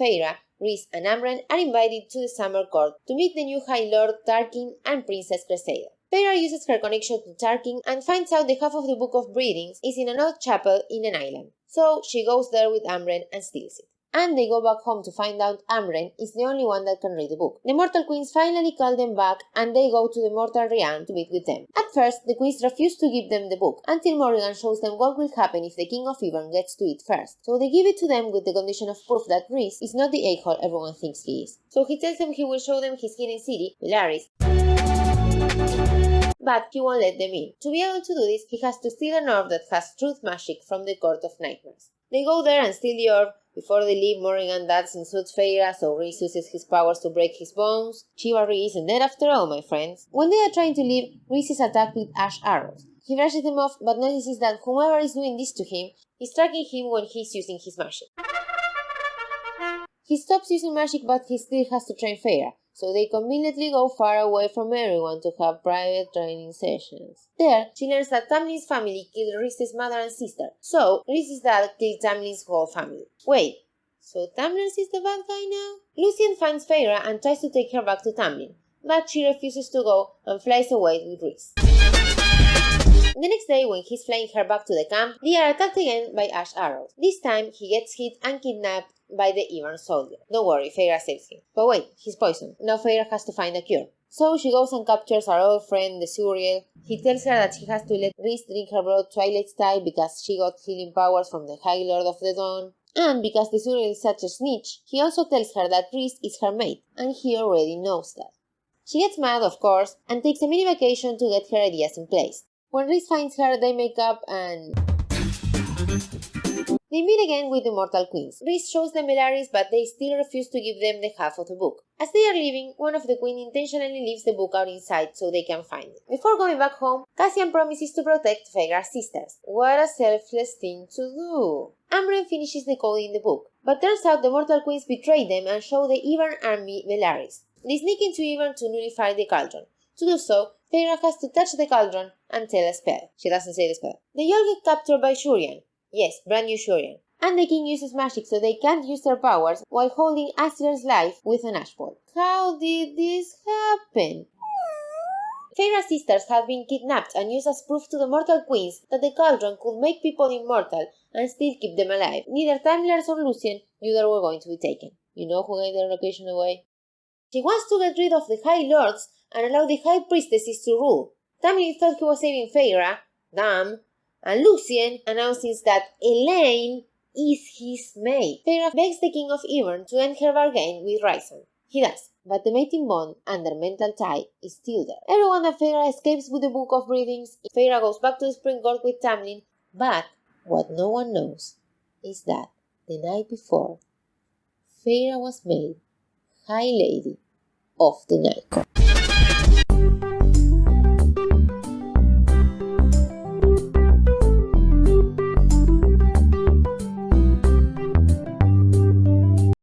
Feyre, Rhys, and Amren are invited to the Summer Court to meet the new High Lord Tarkin and Princess Cressida. Feyre uses her connection to Tarkin and finds out the half of the Book of Breathings is in an old chapel in an island. So she goes there with Amren and steals it. And they go back home to find out Amren is the only one that can read the book. The Mortal Queens finally call them back and they go to the Mortal Realm to meet with them. At first, the Queens refuse to give them the book until Morrigan shows them what will happen if the King of Ivern gets to it first. So they give it to them with the condition of proof that Rhys is not the a-hole everyone thinks he is. So he tells them he will show them his hidden city, Velaris, but he won't let them in. To be able to do this, he has to steal an orb that has truth magic from the Court of Nightmares. They go there and steal the orb. Before they leave, Morrigan Dads insults Feyre, so Rhys uses his powers to break his bones. Chivalry isn't dead after all, my friends. When they are trying to leave, Rhys is attacked with ash arrows. He brushes them off, but notices that whoever is doing this to him is tracking him when he's using his magic. He stops using magic, but he still has to train Feyre, so they conveniently go far away from everyone to have private training sessions. There, she learns that Tamlin's family killed Rhys's mother and sister, so Rhys's dad killed Tamlin's whole family. Wait, so Tamlin is the bad guy now? Lucien finds Feyre and tries to take her back to Tamlin, but she refuses to go and flies away with Rhys. The next day, when he's flying her back to the camp, they are attacked again by ash arrows. This time, he gets hit and kidnapped by the Ivern soldier. Don't worry, Feyre saves him. But wait, he's poisoned. Now Feyre has to find a cure. So she goes and captures our old friend, the Suriel. He tells her that she has to let Rhys drink her blood Twilight style because she got healing powers from the High Lord of the Dawn. And because the Suriel is such a snitch, he also tells her that Rhys is her mate, and he already knows that. She gets mad, of course, and takes a mini vacation to get her ideas in place. When Rhys finds her, they make up and they meet again with the Mortal Queens. Rhys shows them Velaris, but they still refuse to give them the half of the book. As they are leaving, one of the queens intentionally leaves the book out inside so they can find it. Before going back home, Cassian promises to protect Feyre's sisters. What a selfless thing to do! Amren finishes decoding the book, but turns out the Mortal Queens betray them and show the Ivern army Velaris. They sneak into Ivern to nullify the cauldron. To do so, Feyre has to touch the cauldron and tell a spell. She doesn't say the spell. They all get captured by Shurian. Yes, brand new Shurian. And the king uses magic so they can't use their powers while holding Asier's life with an ash ball. How did this happen? Feyre's sisters have been kidnapped and used as proof to the Mortal Queens that the cauldron could make people immortal and still keep them alive. Neither Tamlin or Lucien knew they were going to be taken. You know who gave their location away? She wants to get rid of the High Lords and allow the High Priestesses to rule. Tamlin thought he was saving Feyre, damn, and Lucien announces that Elaine is his mate. Feyre begs the King of Ivern to end her bargain with Rhysand. He does, but the mating bond and their mental tie is still there. Everyone and Feyre escapes with the Book of Breathings. Feyre goes back to the Spring Court with Tamlin, but what no one knows is that the night before, Feyre was made High Lady of the Night Court.